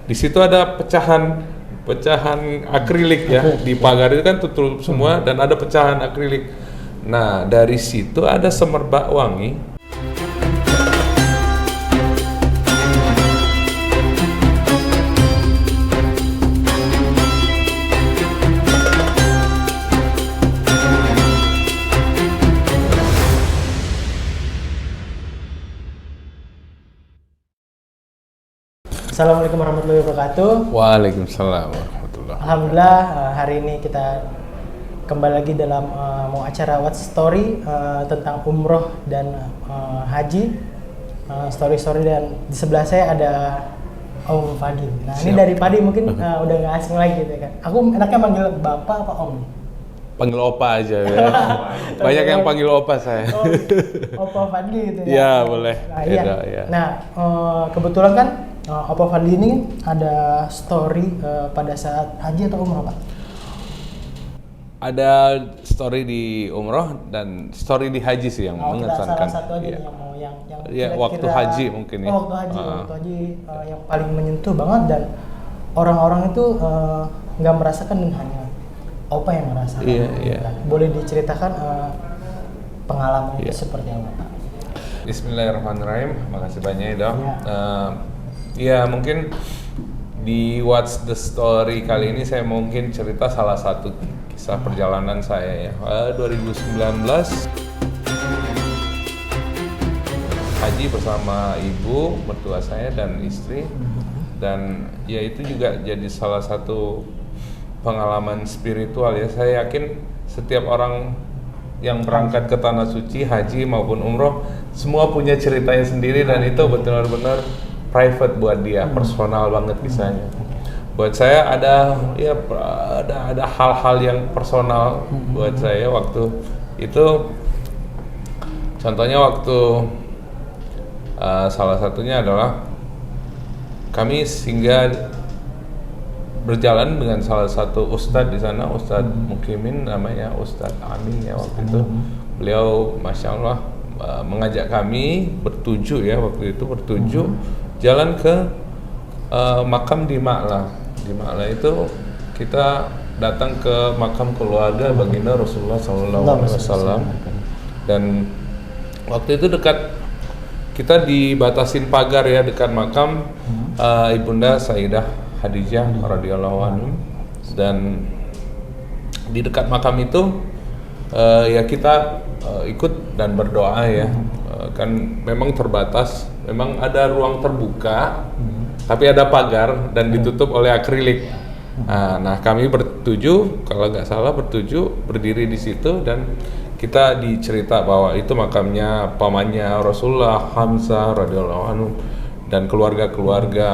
Di situ ada pecahan akrilik ya. Di pagar itu kan tutup semua dan ada pecahan akrilik. Nah, dari situ ada semerbak wangi. Assalamualaikum warahmatullahi wabarakatuh. Waalaikumsalam warahmatullahi wabarakatuh. Alhamdulillah hari ini kita kembali lagi dalam mau acara What's Story tentang umroh dan haji, story dan di sebelah saya ada Om Fadli. Nah ini dari Padi mungkin udah nggak asing lagi gitu kan. Aku enaknya manggil Bapak apa Om? Panggil Opa aja ya. Banyak yang panggil Opa saya. Opa Fadli gitu ya. Ya boleh. Nah, iya. Ya. Nah kebetulan kan Opa Fadli ini ada story pada saat haji atau umroh Pak? Ada story di umroh dan story di haji sih yang mengesankan. Salah satu aja yang mau yang ya, waktu haji mungkin ya. Waktu haji yang paling menyentuh banget dan orang-orang itu nggak merasakan dan hanya Opa yang merasakan. Iya. Boleh diceritakan pengalaman itu seperti apa Pak? Bismillahirrahmanirrahim. Makasih banyak ya Dok. Ya mungkin di What's the Story kali ini saya mungkin cerita salah satu kisah perjalanan saya ya. 2019 haji bersama ibu, mertua saya dan istri, dan ya itu juga jadi salah satu pengalaman spiritual ya. Saya yakin setiap orang yang berangkat ke tanah suci, haji maupun umroh, semua punya ceritanya sendiri dan itu benar-benar private buat dia, personal banget kisahnya. Buat saya ada hal-hal yang personal buat saya waktu itu. Contohnya waktu salah satunya adalah kami singgah berjalan dengan salah satu ustadz di sana, Ustadz Mukimin namanya, Ustadz Amin ya waktu itu. Beliau Masya Allah mengajak kami bertuju ya waktu itu jalan ke makam di Ma'la. Di Ma'la itu kita datang ke makam keluarga baginda Rasulullah SAW. Dan waktu itu dekat, kita dibatasin pagar ya dekat makam Ibunda Sayyidah Khadijah radhiyallahu anha. Dan di dekat makam itu ya kita ikut dan berdoa ya. Kan memang terbatas, memang ada ruang terbuka, tapi ada pagar dan ditutup oleh akrilik. Nah kami bertujuh, kalau nggak salah berdiri di situ dan kita dicerita bahwa itu makamnya pamannya Rasulullah Hamzah radhiyallahu anhu dan keluarga-keluarga,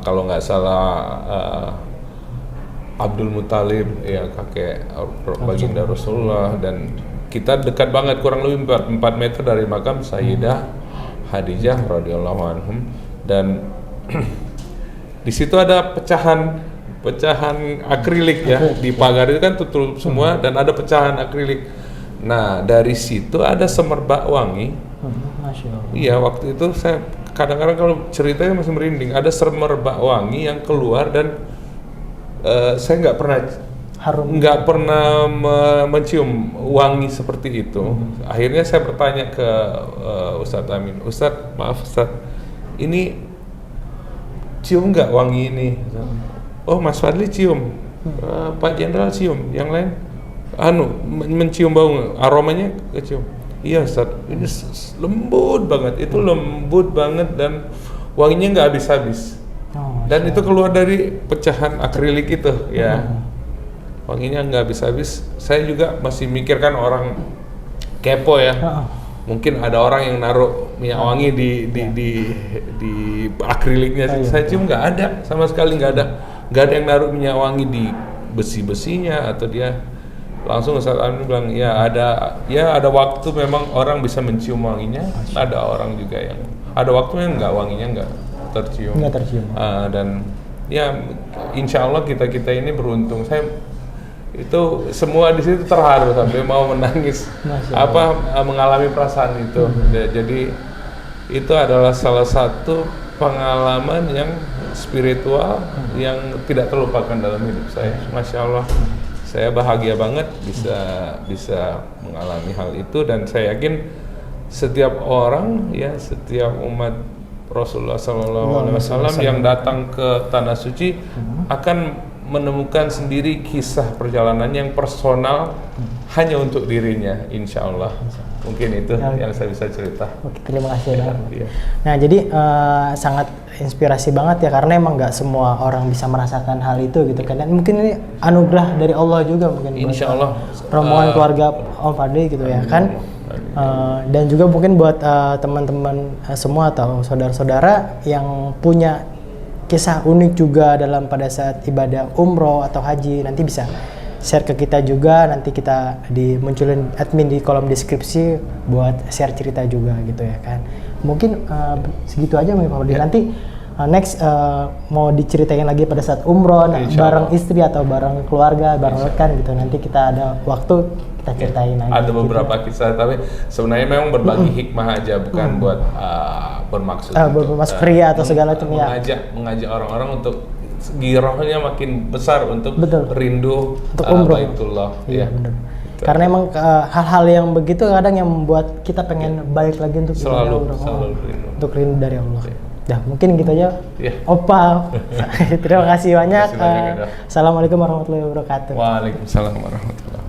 kalau nggak salah Abdul Muthalib ya, kakek baginda Rasulullah. Dan kita dekat banget, kurang lebih 4 meter dari makam Sayyidah Khadijah radhiyallahu anhum. Dan di situ ada pecahan akrilik ya. Di pagar itu kan tutup semua dan ada pecahan akrilik. Nah dari situ ada semerbak wangi. Masya Allah. Iya, waktu itu saya kadang-kadang kalau ceritanya masih merinding. Ada semerbak wangi yang keluar dan saya nggak pernah mencium wangi seperti itu. Akhirnya saya bertanya ke Ustadz Amin, Ustadz maaf Ustadz, ini cium nggak wangi ini? Oh Mas Fadli cium, Pak Jenderal cium, yang lain mencium bau, aromanya kecium. Iya Ustadz, ini lembut banget, itu lembut banget dan wanginya nggak habis-habis. Dan itu keluar dari pecahan akrilik itu ya. Wanginya nggak habis-habis. Saya juga masih mikirkan orang kepo ya. Mungkin ada orang yang naruh minyak wangi di akriliknya. Saya cium nggak ada, sama sekali nggak ada yang naruh minyak wangi di besi-besinya atau dia langsung. Ustadz Amin bilang ya ada waktu memang orang bisa mencium wanginya. Ada orang juga yang ada waktunya wanginya nggak tercium. Dan ya insya Allah kita ini beruntung. Saya itu semua di situ terharu sampai mau menangis, mengalami perasaan itu. Jadi itu adalah salah satu pengalaman yang spiritual yang tidak terlupakan dalam hidup saya. Masya Allah, saya bahagia banget bisa mengalami hal itu, dan saya yakin setiap orang ya, setiap umat Rasulullah SAW yang datang ke tanah suci akan menemukan sendiri kisah perjalanan yang personal hanya untuk dirinya, insya Allah. Mungkin itu yang saya bisa cerita. Oke, terima kasih Bang. Iya. Nah jadi sangat inspirasi banget ya, karena emang nggak semua orang bisa merasakan hal itu gitu kan. Dan mungkin ini anugerah dari Allah juga mungkin. Insya Allah. Rombongan keluarga Om Fadli gitu ya kan. Dan juga mungkin buat teman-teman semua atau saudara-saudara yang punya kisah unik juga dalam pada saat ibadah umroh atau haji, nanti bisa share ke kita juga, nanti kita dimunculin admin di kolom deskripsi buat share cerita juga gitu ya kan. Mungkin segitu aja Pak Fadli. Nanti next mau diceritain lagi pada saat umroh bareng istri atau bareng keluarga, bareng rekan gitu. Nanti kita ada waktu kita ceritain lagi. Ada beberapa kisah, tapi sebenarnya memang berbagi hikmah aja, bukan buat bermaksud bermaksud pria atau segala macam ya. Mengajak orang-orang untuk girohnya makin besar untuk rindu untuk umroh. Baitullah. Iya, benar. Karena emang hal-hal yang begitu kadang yang membuat kita pengen balik lagi untuk selalu rindu. Untuk rindu dari Allah. Ya, mungkin gitu aja. Opa. Terima kasih banyak. Assalamualaikum warahmatullahi wabarakatuh. Waalaikumsalam warahmatullahi wabarakatuh.